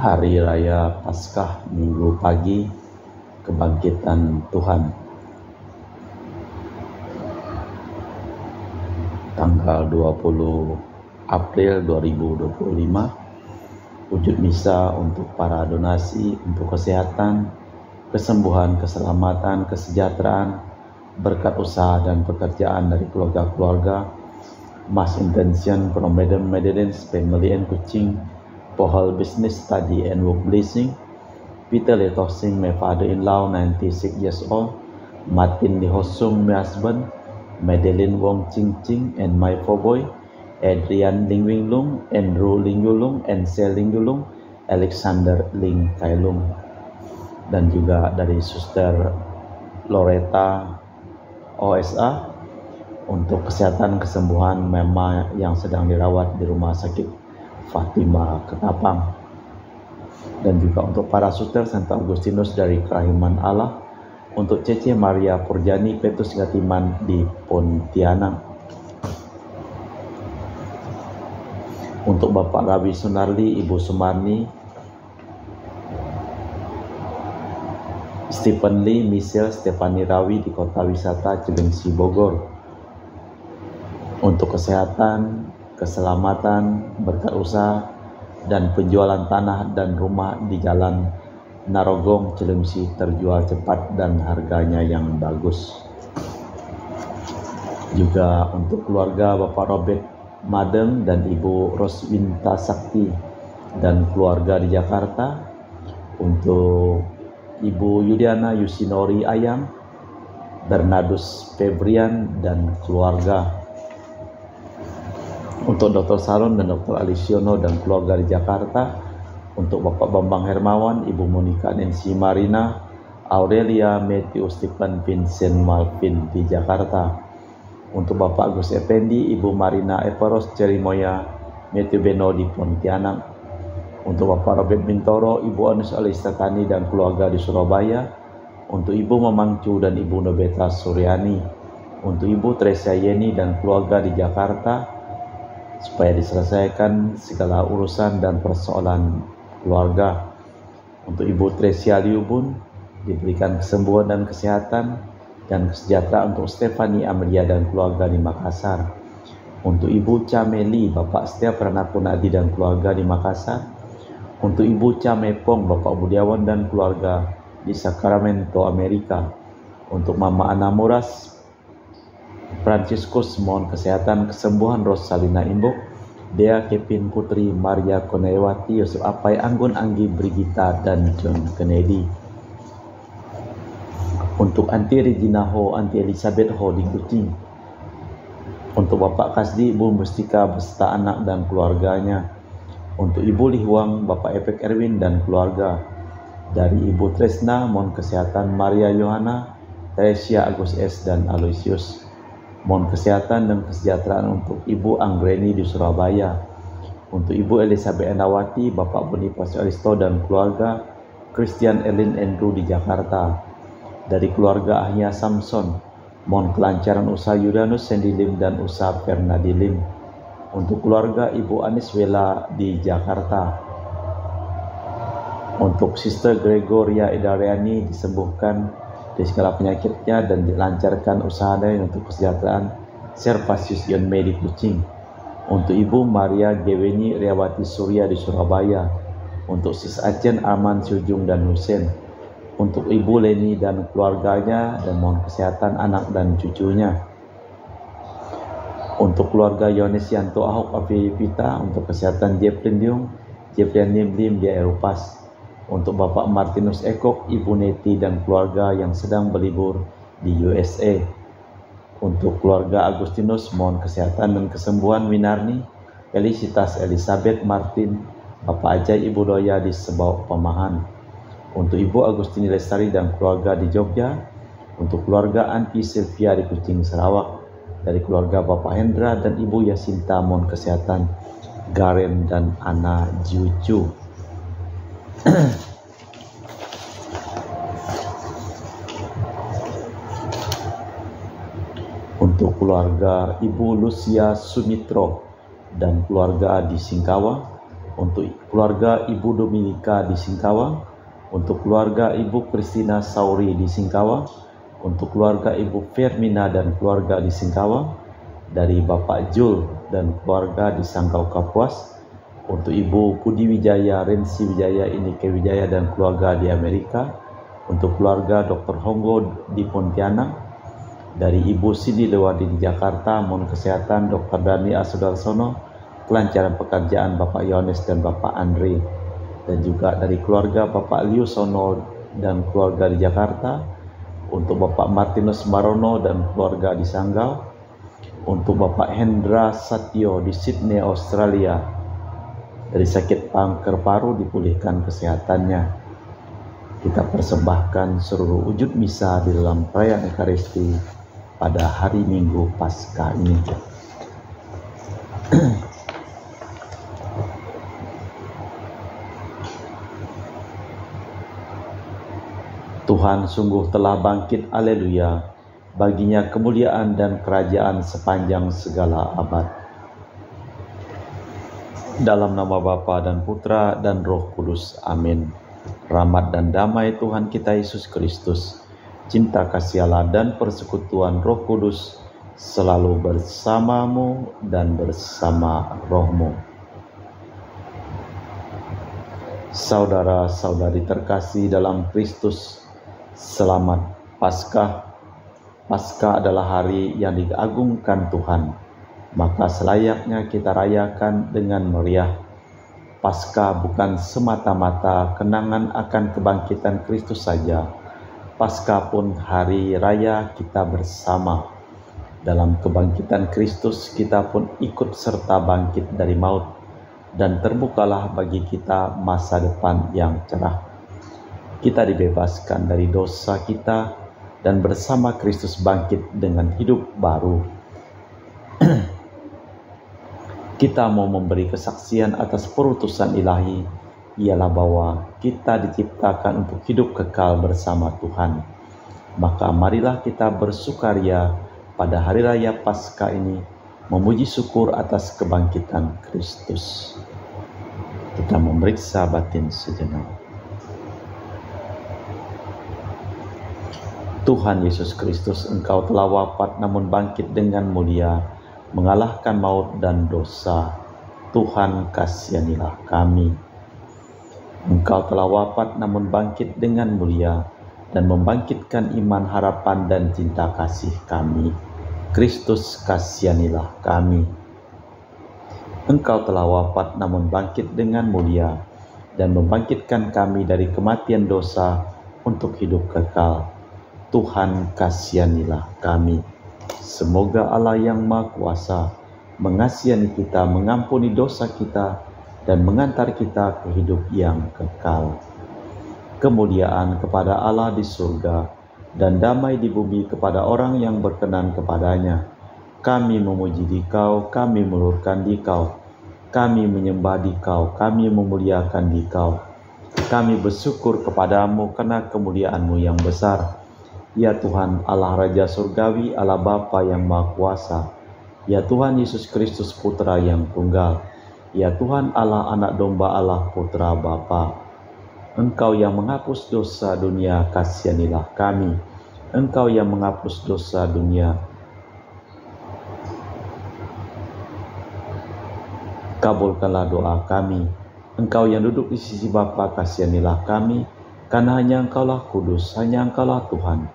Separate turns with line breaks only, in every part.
Hari Raya Paskah Minggu pagi Kebangkitan Tuhan, tanggal 20 April 2025. Wujud misa untuk para donasi untuk kesehatan, kesembuhan, keselamatan, kesejahteraan, berkat usaha dan pekerjaan dari keluarga-keluarga, mass intention from Madam Madeline's family and Kuching, for her business, study and work blessing. Peter Letosing, my father-in-law, 96 years old. Martin Lihosung, my husband. Madeline Wong Ching Ching and my 4 boy. Adrian Ling Wing Lung, Andrew Ling Yulung, and Sel Ling Yulung, Alexander Ling Kai Lung. Dan juga dari Suster Loretta OSA untuk kesehatan kesembuhan mama yang sedang dirawat di rumah sakit Fatima Ketapang, dan juga untuk para suster Santo Agustinus dari Kerahiman Allah, untuk Cece Maria Purjani Petrus Gatiman di Pontianak, untuk Bapak Rawi Sunarli, Ibu Sumarni, Stephen Lee, Michelle Stefani Rawi di Kota Wisata Cilengsi Bogor, untuk kesehatan, keselamatan, berkat usaha, dan penjualan tanah dan rumah di Jalan Narogong, Cilengsi terjual cepat dan harganya yang bagus. Juga untuk keluarga Bapak Robert Madeng dan Ibu Roswinta Sakti dan keluarga di Jakarta, untuk Ibu Yudiana Yusinori Ayam, Bernardus Febrian dan keluarga, untuk Dr. Salon dan Dr. Alisiono dan keluarga di Jakarta, untuk Bapak Bambang Hermawan, Ibu Monika Nancy Marina, Aurelia Matthew Stephen Vincent Malvin di Jakarta, untuk Bapak Agus Effendi, Ibu Marina Eperos Cerimoya, Matthew Beno di Pontianak, untuk Bapak Robert Bintoro, Ibu Anus Alistatani dan keluarga di Surabaya, untuk Ibu Mamangcu dan Ibu Nobeta Suryani, untuk Ibu Tresia Yeni dan keluarga di Jakarta, supaya diselesaikan segala urusan dan persoalan keluarga. Untuk Ibu Tresia Liubun diberikan kesembuhan dan kesehatan dan kesejahteraan. Untuk Stefani Amelia dan keluarga di Makassar, untuk Ibu Cameli, Bapak Setia Pranakunadi dan keluarga di Makassar, untuk Ibu Camepong, Bapak Budiawan dan keluarga di Sacramento, Amerika, untuk Mama Ana Muras Franciscus, mohon kesehatan kesembuhan. Rosalina Imbok, Dea Kevin Putri, Maria Konewati, Yosef Apai, Anggun Anggi, Brigita dan John Kennedy. Untuk Anti Regina Ho, Anti Elizabeth Ho di Kuching, untuk Bapak Kasdi, Ibu Mustika beserta anak dan keluarganya, untuk Ibu Lihuang, Bapak Efek Erwin dan keluarga. Dari Ibu Tresna, mohon kesehatan Maria Yohana, Teresia Agus S dan Aloysius. Mohon kesehatan dan kesejahteraan untuk Ibu Anggreni di Surabaya, untuk Ibu Elizabeth Endawati, Bapak Boniface Aristo dan keluarga, Christian Elin Andrew di Jakarta. Dari keluarga Ahya Samson, mohon kelancaran usaha Yudanus Sendilim dan usaha Fernadilim. Untuk keluarga Ibu Anis Wela di Jakarta, untuk Sister Gregoria Edariani disembuhkan dari segala penyakitnya dan dilancarkan usahanya untuk kesejahteraan Servasius Yon Medi Kuching. Untuk Ibu Maria Geweni Riawati Surya di Surabaya, untuk Sis Acen Arman Sujung dan Husen, untuk Ibu Leni dan keluarganya dan mohon kesehatan anak dan cucunya. Untuk keluarga Yones Yanto Ahok Avivita, untuk kesehatan Jeffrey Diung, Jeffrey Nimlim di Eropas. Untuk Bapak Martinus Ekok, Ibu Neti dan keluarga yang sedang berlibur di USA. Untuk keluarga Agustinus, mohon kesehatan dan kesembuhan Winarni, Felicitas Elizabeth Martin, Bapak Ajay, Ibu Doya di Sebau Pemahan. Untuk Ibu Agustini Lestari dan keluarga di Jogja. Untuk keluarga Anti Sylvia di Kuching, Sarawak. Dari keluarga Bapak Hendra dan Ibu Yasinta, mohon kesehatan Garen dan Ana Juju. Untuk keluarga Ibu Lucia Sumitro dan keluarga di Singkawa, untuk keluarga Ibu Dominika di Singkawang, untuk keluarga Ibu Kristina Sauri di Singkawang, untuk keluarga Ibu Firmina dan keluarga di Singkawang, dari Bapak Jul dan keluarga di Sanggau Kapuas, untuk Ibu Budi Wijaya, Rensi Wijaya, Inike Wijaya dan keluarga di Amerika, untuk keluarga Dr. Honggo di Pontianak, dari Ibu Sidi Lewadi di Jakarta, mohon kesehatan Dr. Dani Asudarsono, kelancaran pekerjaan Bapak Yohanes dan Bapak Andre, dan juga dari keluarga Bapak Liusono dan keluarga di Jakarta, untuk Bapak Martinus Marono dan keluarga di Sanggau, untuk Bapak Hendra Satyo di Sydney, Australia, dari sakit kanker paru dipulihkan kesehatannya. Kita persembahkan seluruh wujud misa di dalam perayaan Ekaristi pada hari Minggu Paskah ini. Tuhan sungguh telah bangkit, haleluya, baginya kemuliaan dan kerajaan sepanjang segala abad. Dalam nama Bapa dan Putra dan Roh Kudus, amin. Rahmat dan damai Tuhan kita Yesus Kristus, cinta kasih Allah dan persekutuan Roh Kudus selalu bersamamu dan bersama rohmu. Saudara-saudari terkasih dalam Kristus, selamat Paskah. Paskah adalah hari yang diagungkan Tuhan, maka selayaknya kita rayakan dengan meriah. Paskah bukan semata-mata kenangan akan kebangkitan Kristus saja. Paskah pun hari raya kita bersama. Dalam kebangkitan Kristus kita pun ikut serta bangkit dari maut, dan terbukalah bagi kita masa depan yang cerah. Kita dibebaskan dari dosa kita dan bersama Kristus bangkit dengan hidup baru. Kita mau memberi kesaksian atas perutusan ilahi, ialah bahwa kita diciptakan untuk hidup kekal bersama Tuhan. Maka marilah kita bersukaria pada hari raya Paskah ini, memuji syukur atas kebangkitan Kristus. Kita memeriksa batin sejenak. Tuhan Yesus Kristus, Engkau telah wafat namun bangkit dengan mulia, mengalahkan maut dan dosa. Tuhan, kasihanilah kami. Engkau telah wafat namun bangkit dengan mulia dan membangkitkan iman, harapan dan cinta kasih kami. Kristus, kasihanilah kami. Engkau telah wafat namun bangkit dengan mulia dan membangkitkan kami dari kematian dosa untuk hidup kekal. Tuhan, kasihanilah kami. Semoga Allah yang Maha Kuasa mengasihani kita, mengampuni dosa kita, dan mengantar kita ke hidup yang kekal. Kemuliaan kepada Allah di surga, dan damai di bumi kepada orang yang berkenan kepadanya. Kami memuji Dikau, kami melurkan Dikau, kami menyembah Dikau, kami memuliakan Dikau. Kami bersyukur kepadamu karena kemuliaan-Mu yang besar. Ya Tuhan Allah Raja Surgawi, Allah Bapa yang Maha Kuasa. Ya Tuhan Yesus Kristus Putra yang Tunggal. Ya Tuhan Allah Anak Domba Allah Putra Bapa. Engkau yang menghapus dosa dunia, kasihanilah kami. Engkau yang menghapus dosa dunia, kabulkanlah doa kami. Engkau yang duduk di sisi Bapa, kasihanilah kami. Karena hanya Engkaulah kudus, hanya Engkaulah Tuhan.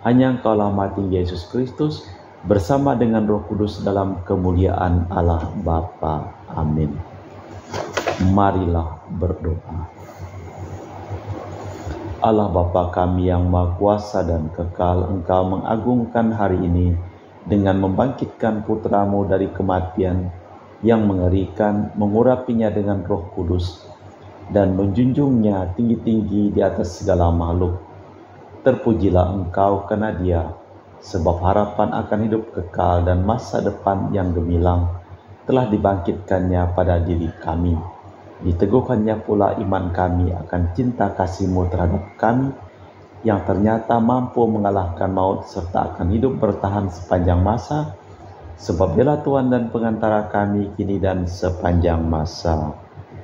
Hanya Engkaulah mati Yesus Kristus bersama dengan Roh Kudus dalam kemuliaan Allah Bapa. Amin. Marilah berdoa. Allah Bapa kami yang Maha Kuasa dan kekal, Engkau mengagungkan hari ini dengan membangkitkan Putra-Mu dari kematian yang mengerikan, mengurapinya dengan Roh Kudus, dan menjunjungnya tinggi-tinggi di atas segala makhluk. Terpujilah Engkau karena Dia, sebab harapan akan hidup kekal dan masa depan yang gemilang telah dibangkitkannya pada diri kami. Diteguhkannya pula iman kami akan cinta kasih-Mu terhadap kami, yang ternyata mampu mengalahkan maut serta akan hidup bertahan sepanjang masa, sebab Dialah Tuhan dan pengantara kami kini dan sepanjang masa.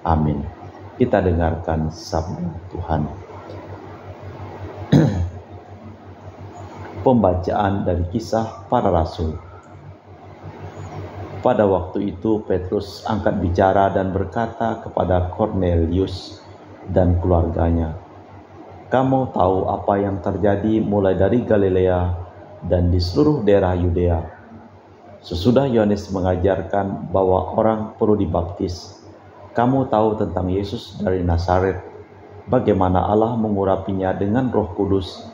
Amin. Kita dengarkan sabda Tuhan. Pembacaan dari Kisah Para Rasul. Pada waktu itu Petrus angkat bicara dan berkata kepada Kornelius dan keluarganya, "Kamu tahu apa yang terjadi mulai dari Galilea dan di seluruh daerah Yudea. Sesudah Yohanes mengajarkan bahwa orang perlu dibaptis, kamu tahu tentang Yesus dari Nazaret, bagaimana Allah mengurapinya dengan Roh Kudus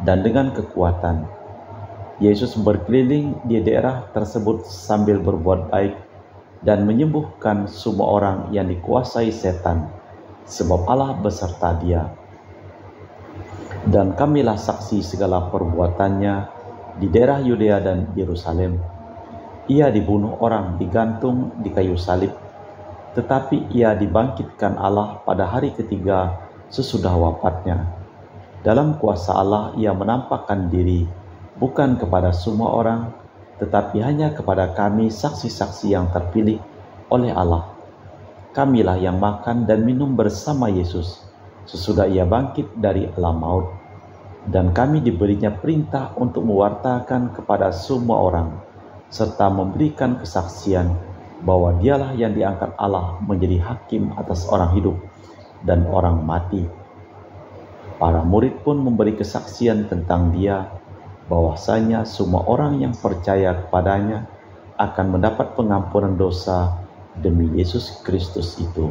dan dengan kekuatan. Yesus berkeliling di daerah tersebut sambil berbuat baik dan menyembuhkan semua orang yang dikuasai setan, sebab Allah beserta dia. Dan kamilah saksi segala perbuatannya di daerah Yudea dan Yerusalem. Ia dibunuh orang digantung di kayu salib, tetapi ia dibangkitkan Allah pada hari ketiga sesudah wafatnya. Dalam kuasa Allah ia menampakkan diri, bukan kepada semua orang, tetapi hanya kepada kami saksi-saksi yang terpilih oleh Allah. Kamilah yang makan dan minum bersama Yesus sesudah ia bangkit dari alam maut. Dan kami diberinya perintah untuk mewartakan kepada semua orang, serta memberikan kesaksian bahwa dialah yang diangkat Allah menjadi hakim atas orang hidup dan orang mati. Para murid pun memberi kesaksian tentang dia, bahwasanya semua orang yang percaya kepadanya akan mendapat pengampunan dosa demi Yesus Kristus itu.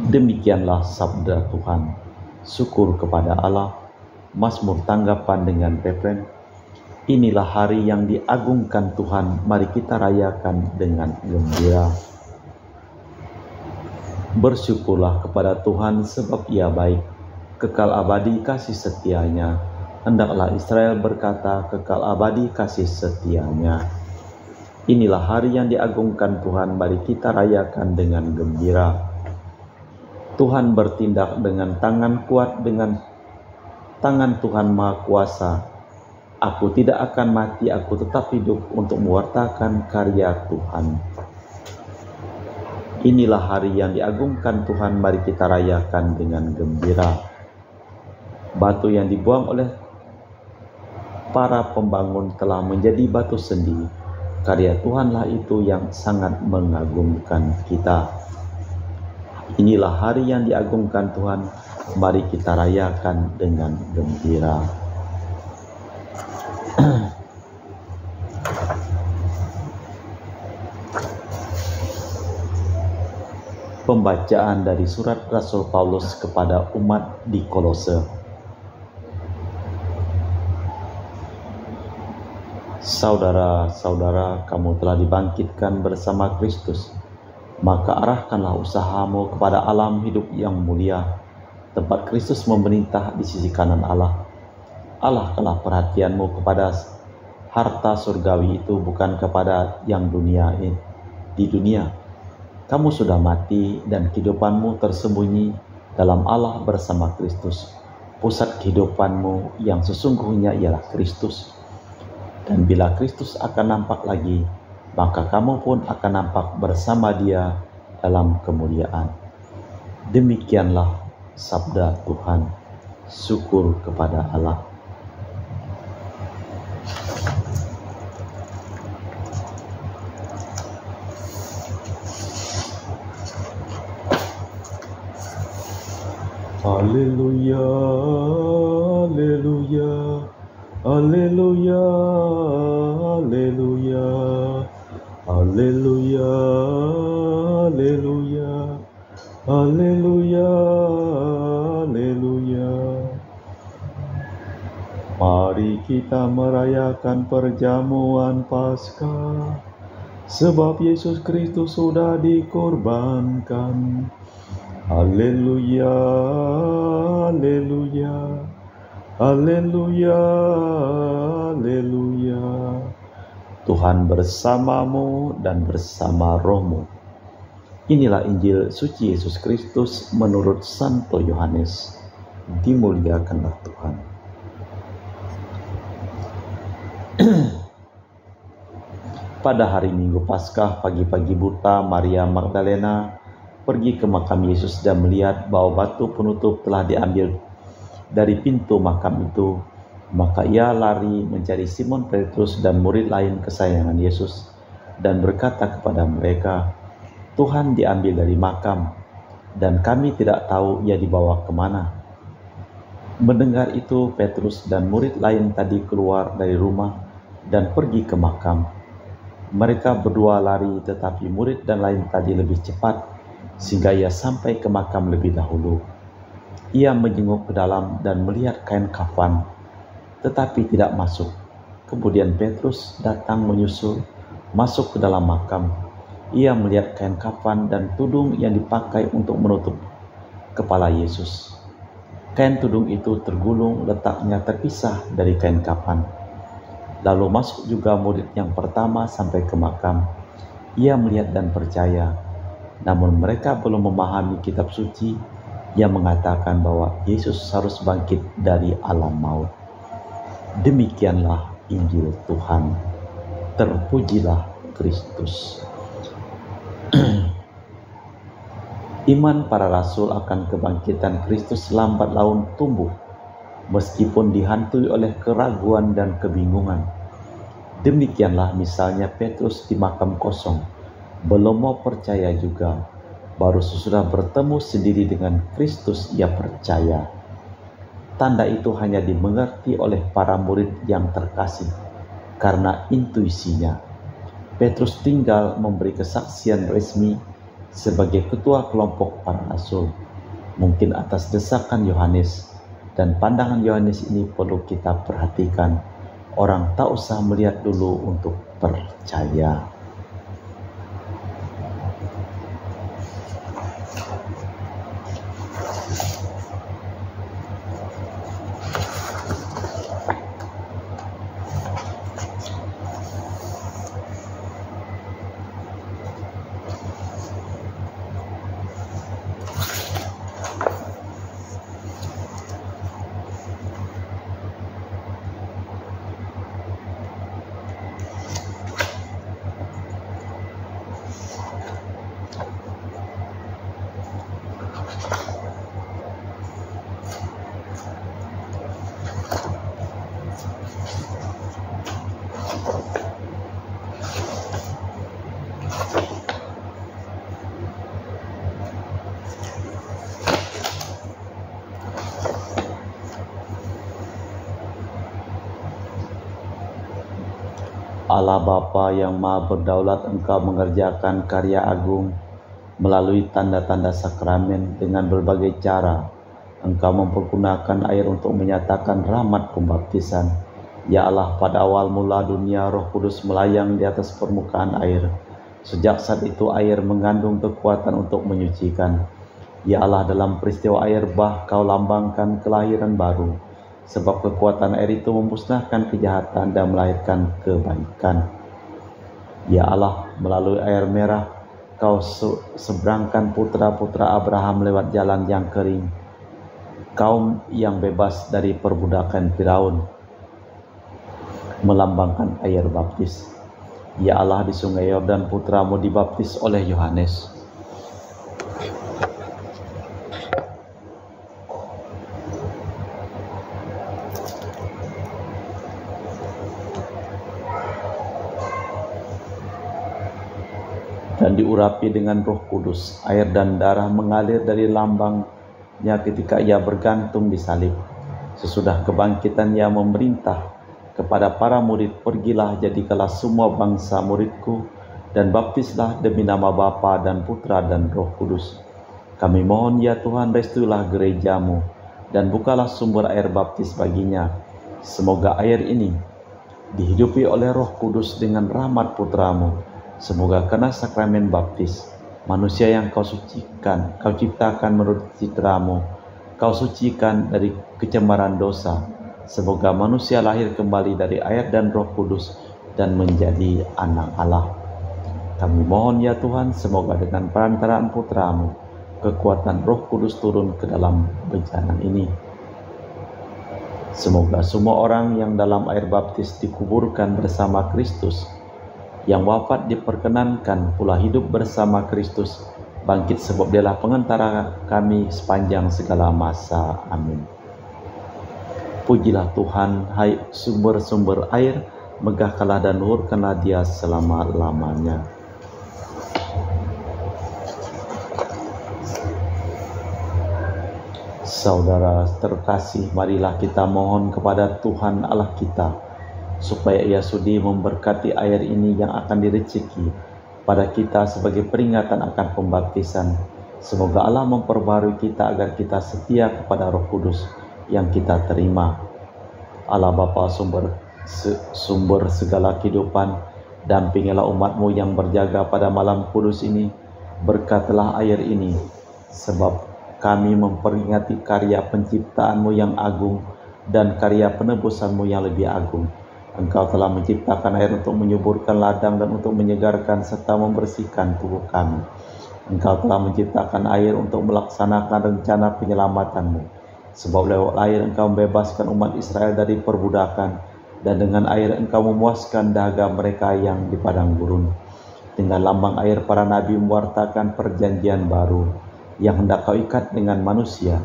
Demikianlah sabda Tuhan. Syukur kepada Allah. Mazmur tanggapan dengan refren, inilah hari yang diagungkan Tuhan, mari kita rayakan dengan gembira. Bersyukurlah kepada Tuhan sebab Ia baik, kekal abadi kasih setianya. Hendaklah Israel berkata, kekal abadi kasih setianya. Inilah hari yang diagungkan Tuhan, mari kita rayakan dengan gembira. Tuhan bertindak dengan tangan kuat, dengan tangan Tuhan Maha Kuasa. Aku tidak akan mati, aku tetap hidup untuk mewartakan karya Tuhan. Inilah hari yang diagungkan Tuhan, mari kita rayakan dengan gembira. Batu yang dibuang oleh para pembangun telah menjadi batu sendi. Karya Tuhanlah itu yang sangat mengagumkan kita. Inilah hari yang diagungkan Tuhan, mari kita rayakan dengan gembira. Pembacaan dari surat Rasul Paulus kepada umat di Kolose. Saudara-saudara, kamu telah dibangkitkan bersama Kristus, maka arahkanlah usahamu kepada alam hidup yang mulia, tempat Kristus memerintah di sisi kanan Allah. Alahkanlah perhatianmu kepada harta surgawi itu, bukan kepada yang di dunia. Kamu sudah mati dan kehidupanmu tersembunyi dalam Allah bersama Kristus. Pusat kehidupanmu yang sesungguhnya ialah Kristus. Dan bila Kristus akan nampak lagi, maka kamu pun akan nampak bersama Dia dalam kemuliaan. Demikianlah sabda Tuhan. Syukur kepada Allah. Haleluya, haleluya, haleluya, haleluya, haleluya, haleluya, haleluya, haleluya. Mari kita merayakan perjamuan Paskah, sebab Yesus Kristus sudah dikorbankan. Haleluya, haleluya, haleluya, haleluya. Tuhan bersamamu dan bersama rohmu. Inilah Injil suci Yesus Kristus menurut Santo Yohanes. Dimuliakanlah Tuhan. Pada hari Minggu Paskah, pagi-pagi buta, Maria Magdalena pergi ke makam Yesus dan melihat bahwa batu penutup telah diambil dari pintu makam itu. Maka ia lari mencari Simon Petrus dan murid lain kesayangan Yesus dan berkata kepada mereka, "Tuhan diambil dari makam, dan kami tidak tahu ia dibawa kemana." Mendengar itu, Petrus dan murid lain tadi keluar dari rumah dan pergi ke makam. Mereka berdua lari, tetapi murid dan lain tadi lebih cepat, sehingga ia sampai ke makam lebih dahulu. Ia menjenguk ke dalam dan melihat kain kafan, tetapi tidak masuk. Kemudian Petrus datang menyusul, masuk ke dalam makam. Ia melihat kain kafan dan tudung yang dipakai untuk menutup kepala Yesus. Kain tudung itu tergulung, letaknya terpisah dari kain kafan. Lalu masuk juga murid yang pertama sampai ke makam. Ia melihat dan percaya. Namun mereka belum memahami kitab suci yang mengatakan bahwa Yesus harus bangkit dari alam maut. Demikianlah Injil Tuhan. Terpujilah Kristus. Iman para rasul akan kebangkitan Kristus lambat laun tumbuh, meskipun dihantui oleh keraguan dan kebingungan. Demikianlah misalnya Petrus di makam kosong, belum mau percaya juga, baru sesudah bertemu sendiri dengan Kristus ia percaya. Tanda itu hanya dimengerti oleh para murid yang terkasih karena intuisinya. Petrus tinggal memberi kesaksian resmi sebagai ketua kelompok para rasul, mungkin atas desakan Yohanes, dan pandangan Yohanes ini perlu kita perhatikan. Orang tak usah melihat dulu untuk percaya. Allah Bapa yang Maha Berdaulat, Engkau mengerjakan karya agung melalui tanda-tanda sakramen dengan berbagai cara. Engkau mempergunakan air untuk menyatakan rahmat pembaptisan. Ya Allah, pada awal mula dunia, Roh Kudus melayang di atas permukaan air. Sejak saat itu air mengandung kekuatan untuk menyucikan. Ya Allah, dalam peristiwa air bah Kau lambangkan kelahiran baru. Sebab kekuatan air itu memusnahkan kejahatan dan melahirkan kebaikan. Ya Allah, melalui air merah, Kau seberangkan putra-putra Abraham lewat jalan yang kering, kaum yang bebas dari perbudakan Firaun, melambangkan air baptis. Ya Allah, di sungai Yordan putramu dibaptis oleh Yohanes. Dan diurapi dengan Roh Kudus. Air dan darah mengalir dari lambangnya ketika ia bergantung di salib. Sesudah kebangkitan ia memerintah kepada para murid, "Pergilah, jadikanlah semua bangsa muridku, dan baptislah demi nama Bapa dan Putra dan Roh Kudus. Kami mohon ya Tuhan, restuilah gerejamu, dan bukalah sumber air baptis baginya. Semoga air ini dihidupi oleh Roh Kudus dengan rahmat putramu. Semoga karena sakramen baptis, manusia yang Kau sucikan, Kau ciptakan menurut citramu, Kau sucikan dari kecemaran dosa. Semoga manusia lahir kembali dari air dan Roh Kudus dan menjadi anak Allah. Kami mohon ya Tuhan, semoga dengan perantaraan putramu, kekuatan Roh Kudus turun ke dalam bencana ini. Semoga semua orang yang dalam air baptis dikuburkan bersama Kristus, yang wafat diperkenankan pula hidup bersama Kristus, bangkit sebab dialah pengantara kami sepanjang segala masa. Amin. Pujilah Tuhan, hai sumber-sumber air, megahkanlah dan luhurkanlah Dia selama-lamanya. Saudara terkasih, marilah kita mohon kepada Tuhan Allah kita, supaya Ia sudi memberkati air ini yang akan direceki pada kita sebagai peringatan akan pembaptisan. Semoga Allah memperbarui kita agar kita setia kepada Roh Kudus yang kita terima. Allah Bapa sumber segala kehidupan, dampingilah umat-Mu yang berjaga pada malam kudus ini. Berkatilah air ini, sebab kami memperingati karya penciptaan-Mu yang agung dan karya penebusan-Mu yang lebih agung. Engkau telah menciptakan air untuk menyuburkan ladang dan untuk menyegarkan serta membersihkan tubuh kami. Engkau telah menciptakan air untuk melaksanakan rencana penyelamatan-Mu. Sebab lewat air Engkau membebaskan umat Israel dari perbudakan, dan dengan air Engkau memuaskan dahaga mereka yang di padang gurun. Dengan lambang air para nabi mewartakan perjanjian baru yang hendak Kau ikat dengan manusia.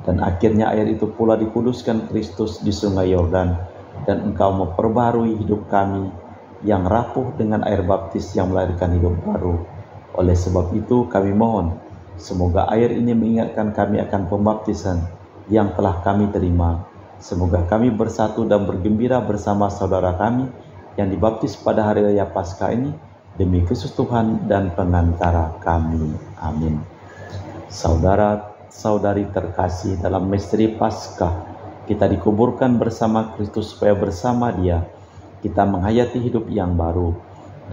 Dan akhirnya air itu pula dikuduskan Kristus di sungai Yordan. Dan Engkau memperbarui hidup kami yang rapuh dengan air baptis yang melahirkan hidup baru. Oleh sebab itu kami mohon, semoga air ini mengingatkan kami akan pembaptisan yang telah kami terima. Semoga kami bersatu dan bergembira bersama saudara kami yang dibaptis pada hari raya Paskah ini, demi Kristus Tuhan dan pengantara kami. Amin. Saudara-saudari terkasih, dalam misteri Paskah kita dikuburkan bersama Kristus supaya bersama Dia kita menghayati hidup yang baru.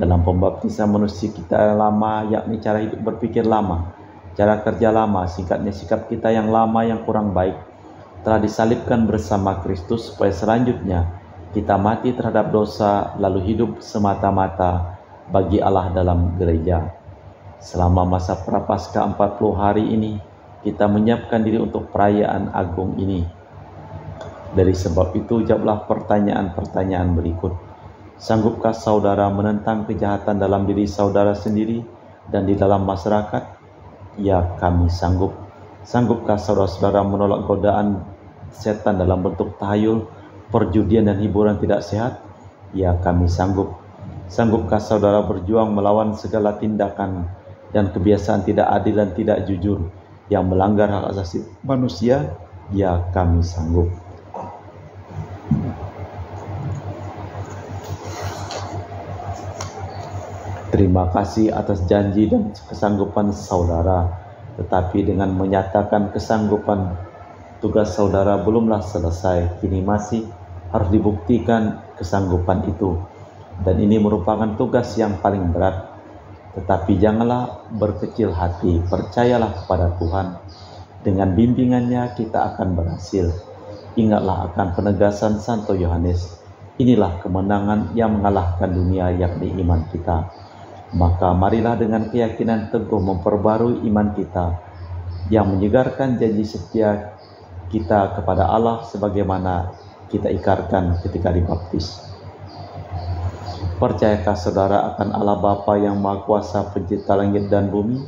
Dalam pembaptisan manusia kita lama, yakni cara hidup berpikir lama, cara kerja lama, singkatnya sikap kita yang lama yang kurang baik, telah disalibkan bersama Kristus supaya selanjutnya kita mati terhadap dosa lalu hidup semata-mata bagi Allah dalam gereja. Selama masa Prapaskah 40 hari ini kita menyiapkan diri untuk perayaan agung ini. Dari sebab itu, jawablah pertanyaan-pertanyaan berikut. Sanggupkah saudara menentang kejahatan dalam diri saudara sendiri dan di dalam masyarakat? Ya, kami sanggup. Sanggupkah saudara-saudara menolak godaan setan dalam bentuk tahayul, perjudian dan hiburan tidak sehat? Ya, kami sanggup. Sanggupkah saudara berjuang melawan segala tindakan dan kebiasaan tidak adil dan tidak jujur yang melanggar hak asasi manusia? Ya, kami sanggup. Terima kasih atas janji dan kesanggupan saudara, tetapi dengan menyatakan kesanggupan, tugas saudara belumlah selesai. Kini masih harus dibuktikan kesanggupan itu, dan ini merupakan tugas yang paling berat. Tetapi janganlah berkecil hati, percayalah kepada Tuhan. Dengan bimbingannya kita akan berhasil. Ingatlah akan penegasan Santo Yohanes, inilah kemenangan yang mengalahkan dunia, yakni iman kita. Maka marilah dengan keyakinan teguh memperbarui iman kita, yang menyegarkan janji setia kita kepada Allah sebagaimana kita ikrarkan ketika dibaptis. Percayakah saudara akan Allah Bapa yang Maha Kuasa, pencipta langit dan bumi?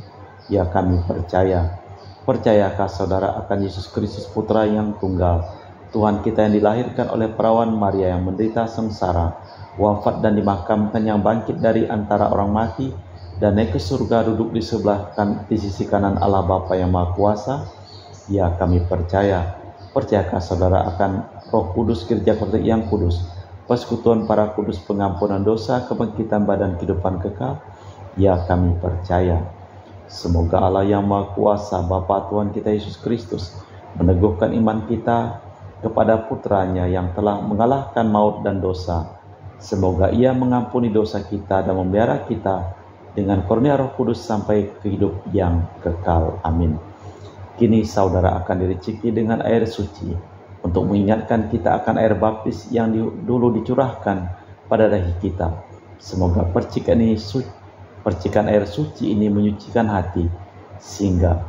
Ya, kami percaya. Percayakah saudara akan Yesus Kristus, Putra yang tunggal, Tuhan kita yang dilahirkan oleh perawan Maria, yang menderita sengsara, wafat dan dimakamkan, yang bangkit dari antara orang mati dan naik ke surga, duduk di sisi kanan Allah Bapa yang Maha Kuasa? Ya, kami percaya. Percayakah saudara akan Roh Kudus, Gereja Katolik yang kudus, persekutuan para kudus, pengampunan dosa, kebangkitan badan, kehidupan kekal? Ya, kami percaya. Semoga Allah yang Maha Kuasa, Bapa Tuhan kita Yesus Kristus, meneguhkan iman kita kepada Putranya yang telah mengalahkan maut dan dosa. Semoga Ia mengampuni dosa kita dan memelihara kita dengan kurnia Roh Kudus sampai ke hidup yang kekal. Amin. Kini saudara akan direceki dengan air suci untuk mengingatkan kita akan air baptis yang dulu dicurahkan pada dahi kita. Semoga percikan air suci ini menyucikan hati, sehingga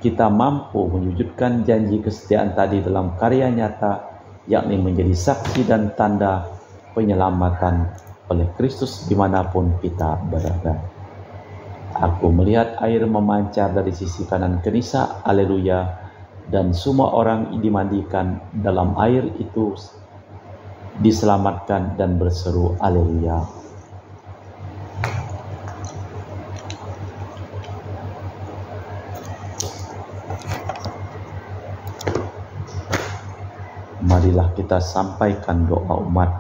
kita mampu mewujudkan janji kesetiaan tadi dalam karya nyata, yakni menjadi saksi dan tanda penyelamatan oleh Kristus dimanapun kita berada. Aku melihat air memancar dari sisi kanan kanisa, haleluya, dan semua orang dimandikan dalam air itu diselamatkan dan berseru haleluya. Marilah kita sampaikan doa umat.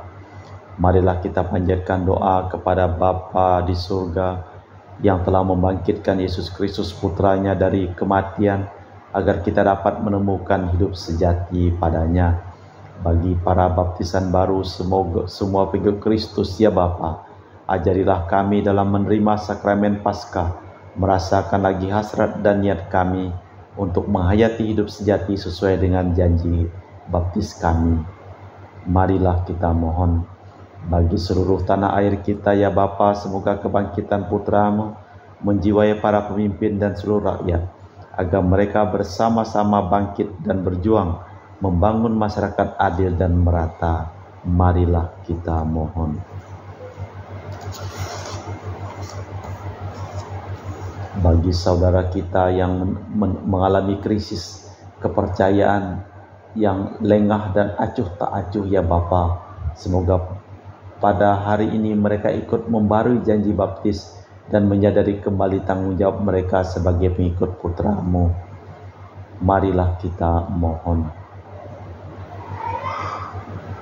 Marilah kita panjatkan doa kepada Bapa di surga yang telah membangkitkan Yesus Kristus putranya dari kematian agar kita dapat menemukan hidup sejati padanya. Bagi para baptisan baru, semoga semua pengikut Kristus, ya Bapa, ajarilah kami dalam menerima sakramen Paskah, merasakan lagi hasrat dan niat kami untuk menghayati hidup sejati sesuai dengan janji baptis kami. Marilah kita mohon bagi seluruh tanah air kita, ya Bapa, semoga kebangkitan putra-Mu menjiwai para pemimpin dan seluruh rakyat, agar mereka bersama-sama bangkit dan berjuang membangun masyarakat adil dan merata. Marilah kita mohon. Bagi saudara kita yang mengalami krisis kepercayaan yang lengah dan acuh tak acuh, ya Bapa, semoga pada hari ini mereka ikut membarui janji baptis dan menyadari kembali tanggung jawab mereka sebagai pengikut putra-Mu. Marilah kita mohon.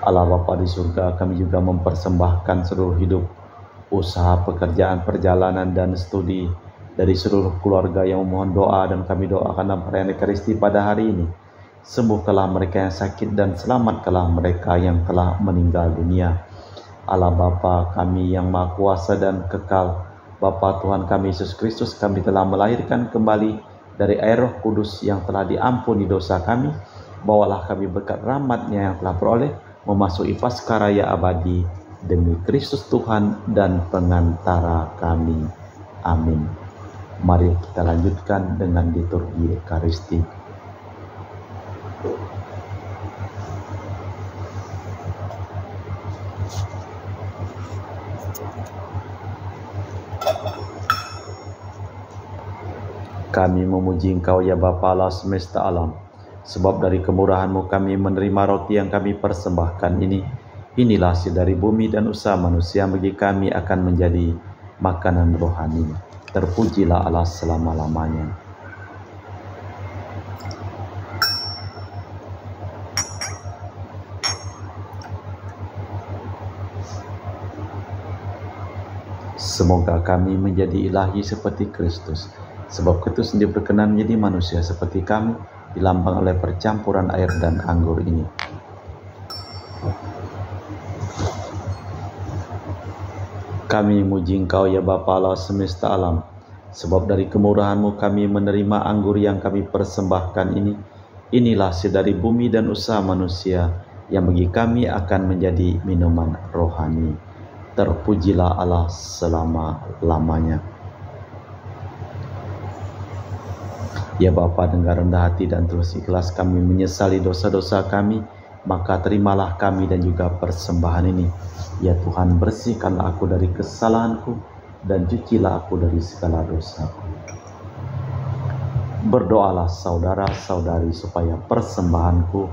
Allah Bapa di surga, kami juga mempersembahkan seluruh hidup, usaha, pekerjaan, perjalanan, dan studi dari seluruh keluarga yang memohon doa, dan kami doakan dalam perayaan Ekaristi pada hari ini. Sembuhkanlah mereka yang sakit dan selamatkanlah mereka yang telah meninggal dunia. Allah Bapa kami yang Maha Kuasa dan Kekal, Bapa Tuhan kami Yesus Kristus, kami telah melahirkan kembali dari air Roh Kudus yang telah diampuni dosa kami. Bawalah kami berkat rahmat-Nya yang telah peroleh memasuki Paskah Raya abadi demi Kristus Tuhan dan pengantara kami. Amin. Mari kita lanjutkan dengan liturgi Ekaristi. Kami memuji Engkau, ya Bapa Allah semesta alam, sebab dari kemurahan-Mu kami menerima roti yang kami persembahkan ini. Inilah hasil dari bumi dan usaha manusia, bagi kami akan menjadi makanan rohani. Terpujilah Allah selama-lamanya. Semoga kami menjadi ilahi seperti Kristus, sebab Kristus sendiri berkenan menjadi manusia seperti kami, dilambang oleh percampuran air dan anggur ini. Kami memuji Engkau, ya Bapa Allah semesta alam, sebab dari kemurahan-Mu kami menerima anggur yang kami persembahkan ini. Inilah hasil dari bumi dan usaha manusia, yang bagi kami akan menjadi minuman rohani. Terpujilah Allah selama-lamanya. Ya Bapa, dengan rendah hati dan tulus ikhlas kami menyesali dosa-dosa kami, maka terimalah kami dan juga persembahan ini. Ya Tuhan, bersihkanlah aku dari kesalahanku dan cucilah aku dari segala dosaku. Berdoalah saudara-saudari supaya persembahanku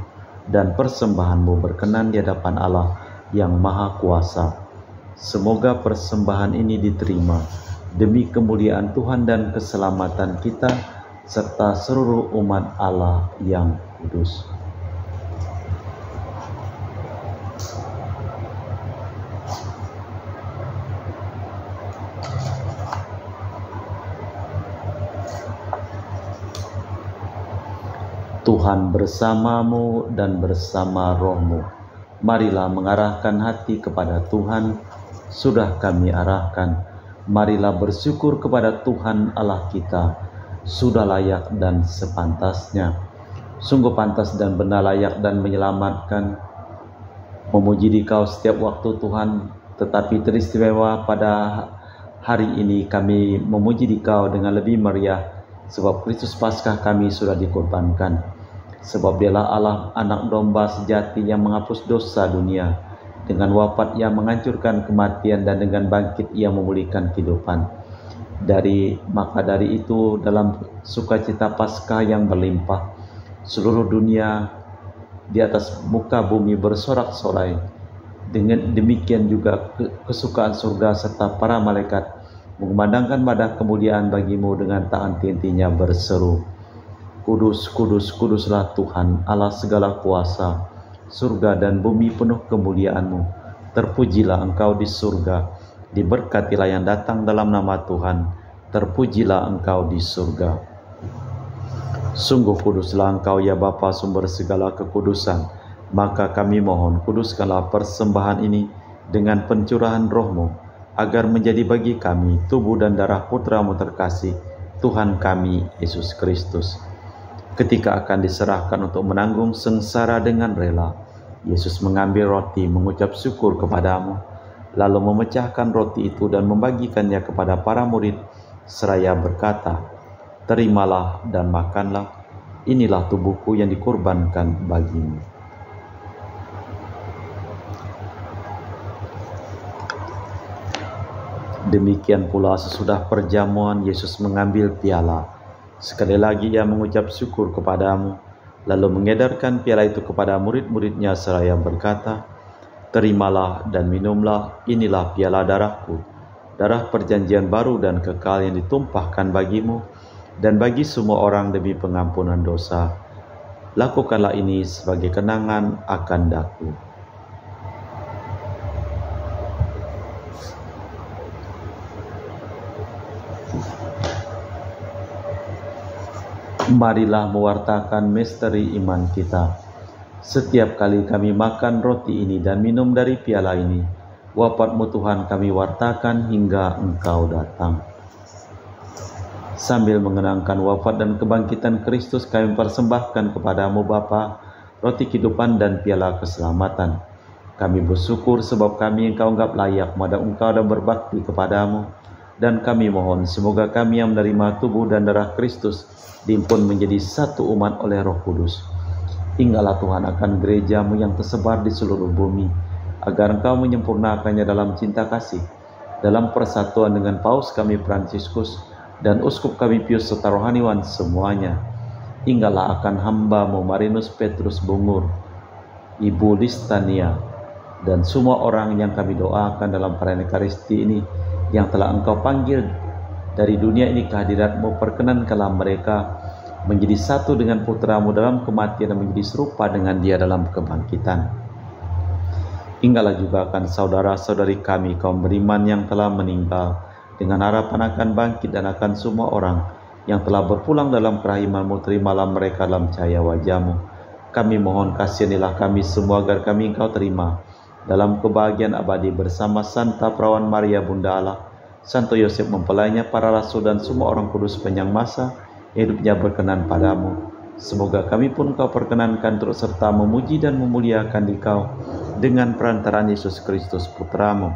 dan persembahanmu berkenan di hadapan Allah yang Maha Kuasa. Semoga persembahan ini diterima demi kemuliaan Tuhan dan keselamatan kita serta seluruh umat Allah yang kudus. Tuhan bersamamu dan bersama rohmu. Marilah mengarahkan hati kepada Tuhan. Sudah kami arahkan. Marilah bersyukur kepada Tuhan Allah kita. Sudah layak dan sepantasnya. Sungguh pantas dan benar, layak dan menyelamatkan. Memuji Dikau setiap waktu Tuhan, tetapi teristimewa pada hari ini kami memuji Dikau dengan lebih meriah, sebab Kristus Paskah kami sudah dikorbankan. Sebab Dialah Allah, anak domba sejati yang menghapus dosa dunia. Dengan wafat ia menghancurkan kematian, dan dengan bangkit ia memulihkan kehidupan. Maka dari itu, dalam sukacita Paskah yang berlimpah, seluruh dunia di atas muka bumi bersorak-sorai. Dengan demikian juga kesukaan surga serta para malaikat mengumandangkan madah kemuliaan bagimu dengan tak henti-hentinya berseru, Kudus, kudus, kuduslah Tuhan Allah segala kuasa, surga dan bumi penuh kemuliaan-Mu. Terpujilah Engkau di surga, diberkatilah yang datang dalam nama Tuhan, terpujilah Engkau di surga. Sungguh kuduslah Engkau ya Bapa, sumber segala kekudusan. Maka kami mohon, kuduskanlah persembahan ini dengan pencurahan Roh-Mu, agar menjadi bagi kami tubuh dan darah Putra-Mu terkasih, Tuhan kami Yesus Kristus. Ketika akan diserahkan untuk menanggung sengsara dengan rela, Yesus mengambil roti, mengucap syukur kepadamu, lalu memecahkan roti itu dan membagikannya kepada para murid, seraya berkata, Terimalah dan makanlah, inilah tubuhku yang dikorbankan bagimu. Demikian pula sesudah perjamuan, Yesus mengambil piala. Sekali lagi ia mengucap syukur kepadamu, lalu mengedarkan piala itu kepada murid-muridnya seraya berkata, Terimalah dan minumlah, inilah piala darahku, darah perjanjian baru dan kekal yang ditumpahkan bagimu dan bagi semua orang demi pengampunan dosa. Lakukanlah ini sebagai kenangan akan daku. Marilah mewartakan misteri iman kita. Setiap kali kami makan roti ini dan minum dari piala ini, wafat-Mu Tuhan kami wartakan hingga Engkau datang. Sambil mengenangkan wafat dan kebangkitan Kristus, kami persembahkan kepadamu Bapa, roti kehidupan dan piala keselamatan. Kami bersyukur sebab kami Engkau anggap layak menghadap Engkau dan berbakti kepadamu. Dan kami mohon semoga kami yang menerima tubuh dan darah Kristus dihimpun menjadi satu umat oleh Roh Kudus. Ingatlah Tuhan akan gereja-Mu yang tersebar di seluruh bumi, agar Engkau menyempurnakannya dalam cinta kasih, dalam persatuan dengan Paus kami Fransiskus dan Uskup kami Pius serta rohaniwan semuanya. Ingatlah akan hamba-Mu Marinus Petrus Bungur, Ibu Listania, dan semua orang yang kami doakan dalam perayaan Ekaristi ini, yang telah Engkau panggil dari dunia ini ke hadirat-Mu. Perkenankanlah mereka menjadi satu dengan Putra-Mu dalam kematian dan menjadi serupa dengan Dia dalam kebangkitan. Ingatlah juga akan saudara-saudari kami kaum beriman yang telah meninggal, dengan harapan akan bangkit, dan akan semua orang yang telah berpulang dalam kerahiman-Mu. Terimalah mereka dalam cahaya wajah-Mu. Kami mohon kasihanilah kami semua agar kami Engkau terima dalam kebahagiaan abadi bersama Santa Perawan Maria Bunda Allah, Santo Yosef mempelainya, para rasul dan semua orang kudus sepanjang masa hidupnya berkenan padamu. Semoga kami pun Kau perkenankan turut serta memuji dan memuliakan Dikau dengan perantaraan Yesus Kristus Putra-Mu.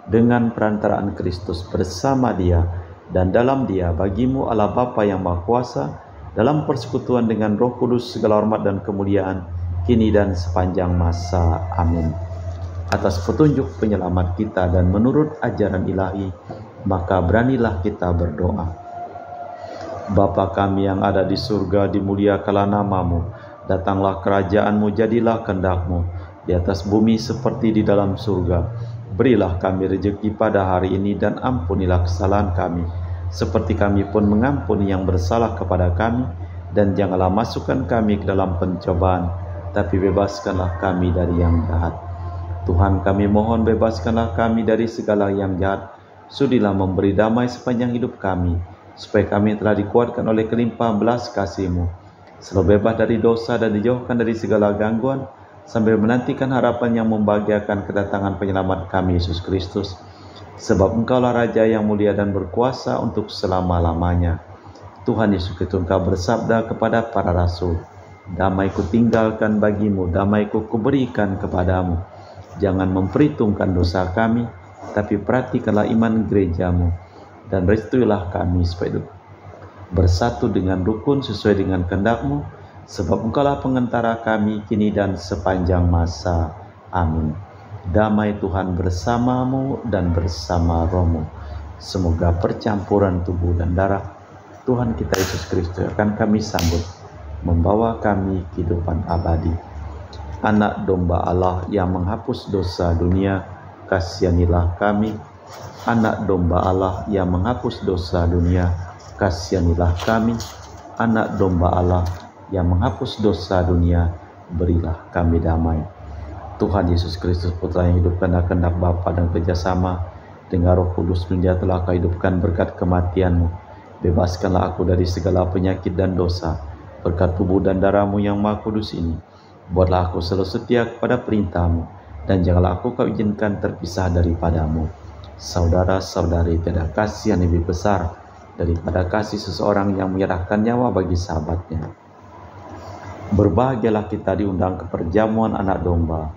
Dengan perantaraan Kristus bersama Dia dan dalam Dia bagimu Allah Bapa yang Maha Kuasa, dalam persekutuan dengan Roh Kudus segala hormat dan kemuliaan kini dan sepanjang masa. Amin. Atas petunjuk penyelamat kita dan menurut ajaran ilahi, maka beranilah kita berdoa. Bapa kami yang ada di surga, dimuliakanlah nama-Mu, datanglah kerajaan-Mu, jadilah kehendak-Mu di atas bumi seperti di dalam surga. Berilah kami rezeki pada hari ini, dan ampunilah kesalahan kami, seperti kami pun mengampuni yang bersalah kepada kami, dan janganlah masukkan kami ke dalam pencobaan, tapi bebaskanlah kami dari yang jahat. Tuhan, kami mohon bebaskanlah kami dari segala yang jahat. Sudilah memberi damai sepanjang hidup kami, supaya kami telah dikuatkan oleh kelimpahan belas kasih-Mu, selalu bebas dari dosa dan dijauhkan dari segala gangguan, sambil menantikan harapan yang membahagiakan kedatangan penyelamat kami, Yesus Kristus. Sebab Engkaulah Raja yang mulia dan berkuasa untuk selama-lamanya. Tuhan Yesus Kristus, Engkau bersabda kepada para rasul, Damai ku tinggalkan bagimu, damai ku kuberikan kepadamu. Jangan memperhitungkan dosa kami, tapi perhatikanlah iman gereja-Mu, dan restuilah kami supaya bersatu dengan rukun sesuai dengan kehendak-Mu, sebab Engkaulah pengantara kami kini dan sepanjang masa. Amin. Damai Tuhan bersamamu dan bersama rohmu. Semoga percampuran tubuh dan darah Tuhan kita Yesus Kristus akan kami sambut, membawa kami kehidupan abadi. Anak domba Allah yang menghapus dosa dunia, kasihanilah kami. Anak domba Allah yang menghapus dosa dunia, kasihanilah kami. Anak domba Allah yang menghapus dosa dunia, berilah kami damai. Tuhan Yesus Kristus, Putra yang hidup karena kehendak Bapa dan kerjasama dengan Roh Kudus, Dia telah kau hidupkan berkat kematian-Mu. Bebaskanlah aku dari segala penyakit dan dosa berkat tubuh dan darah-Mu yang Maha Kudus ini. Buatlah aku selalu setia kepada perintah-Mu, dan janganlah aku kau izinkan terpisah daripada-Mu. Saudara-saudari, tiada kasih yang lebih besar daripada kasih seseorang yang menyerahkan nyawa bagi sahabatnya. Berbahagialah kita diundang ke perjamuan anak domba.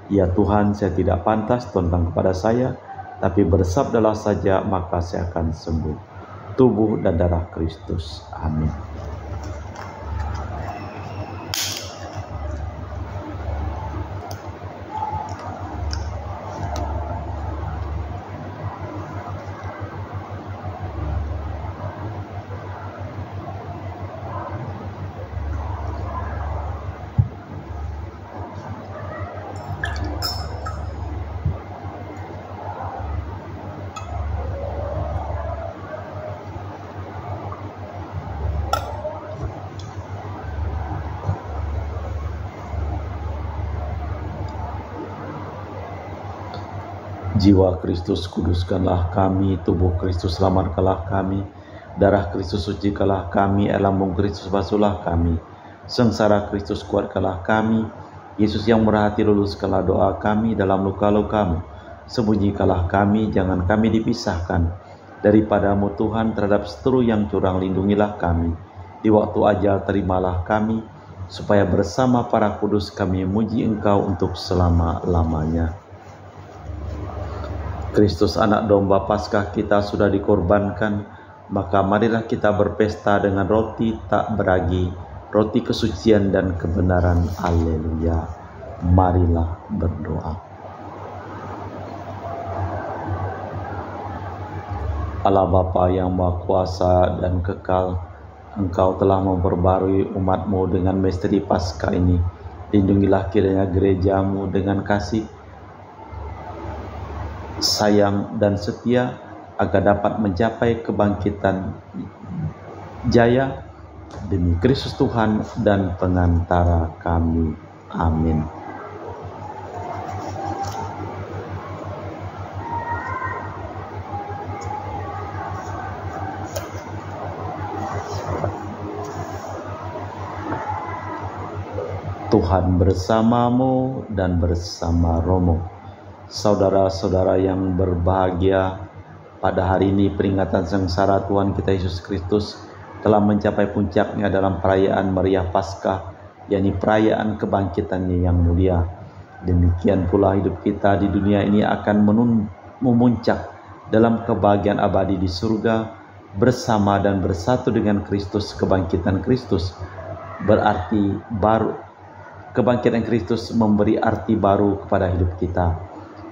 Ya Tuhan, saya tidak pantas tentang kepada saya, tapi bersabdalah saja maka saya akan sembuh. Tubuh dan darah Kristus. Amin. Jiwa Kristus kuduskanlah kami, tubuh Kristus selamatkanlah kami, darah Kristus sucikanlah kami, air lambung Kristus basuhlah kami, sengsara Kristus kuatkanlah kami, Yesus yang murah hati luluskanlah doa kami dalam luka-luka-Mu, sembunyikanlah kami, jangan kami dipisahkan daripada-Mu Tuhan, terhadap seteru yang curang lindungilah kami, di waktu ajal terimalah kami, supaya bersama para kudus kami memuji Engkau untuk selama-lamanya. Kristus anak domba Paskah kita sudah dikorbankan, maka marilah kita berpesta dengan roti tak beragi, roti kesucian dan kebenaran. Haleluya. Marilah berdoa. Allah Bapa yang Maha Kuasa dan Kekal, Engkau telah memperbarui umat-Mu dengan misteri Paskah ini. Lindungilah kiranya gereja-Mu dengan kasih, sayang dan setia, agar dapat mencapai kebangkitan jaya demi Kristus Tuhan dan pengantara kami. Amin. Tuhan bersamamu dan bersama rohmu. Saudara-saudara yang berbahagia, pada hari ini peringatan sengsara Tuhan kita Yesus Kristus telah mencapai puncaknya dalam perayaan meriah Paskah, yakni perayaan kebangkitannya yang mulia. Demikian pula hidup kita di dunia ini akan memuncak dalam kebahagiaan abadi di surga bersama dan bersatu dengan Kristus. Kebangkitan Kristus berarti baru. Kebangkitan Kristus memberi arti baru kepada hidup kita.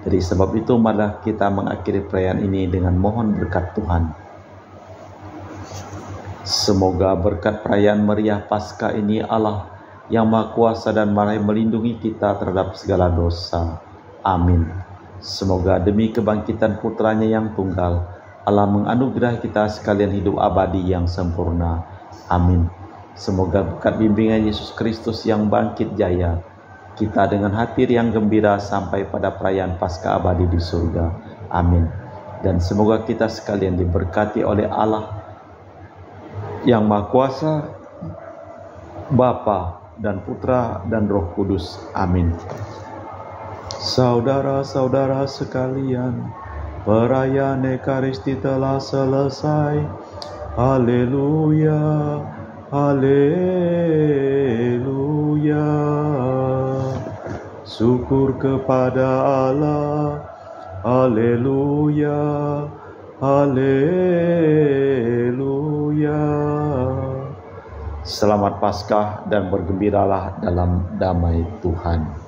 Jadi sebab itu marilah kita mengakhiri perayaan ini dengan mohon berkat Tuhan. Semoga berkat perayaan meriah Paskah ini Allah yang Maha Kuasa dan Maha melindungi kita terhadap segala dosa. Amin. Semoga demi kebangkitan putranya yang tunggal, Allah menganugerahi kita sekalian hidup abadi yang sempurna. Amin. Semoga berkat bimbingan Yesus Kristus yang bangkit jaya, kita dengan hati yang gembira sampai pada perayaan Paskah abadi di surga. Amin. Dan semoga kita sekalian diberkati oleh Allah yang Maha Kuasa, Bapa dan Putra dan Roh Kudus. Amin. Saudara-saudara sekalian, perayaan Ekaristi telah selesai. Haleluya, haleluya. Syukur kepada Allah. Haleluya, haleluya. Selamat Paskah dan bergembiralah dalam damai Tuhan.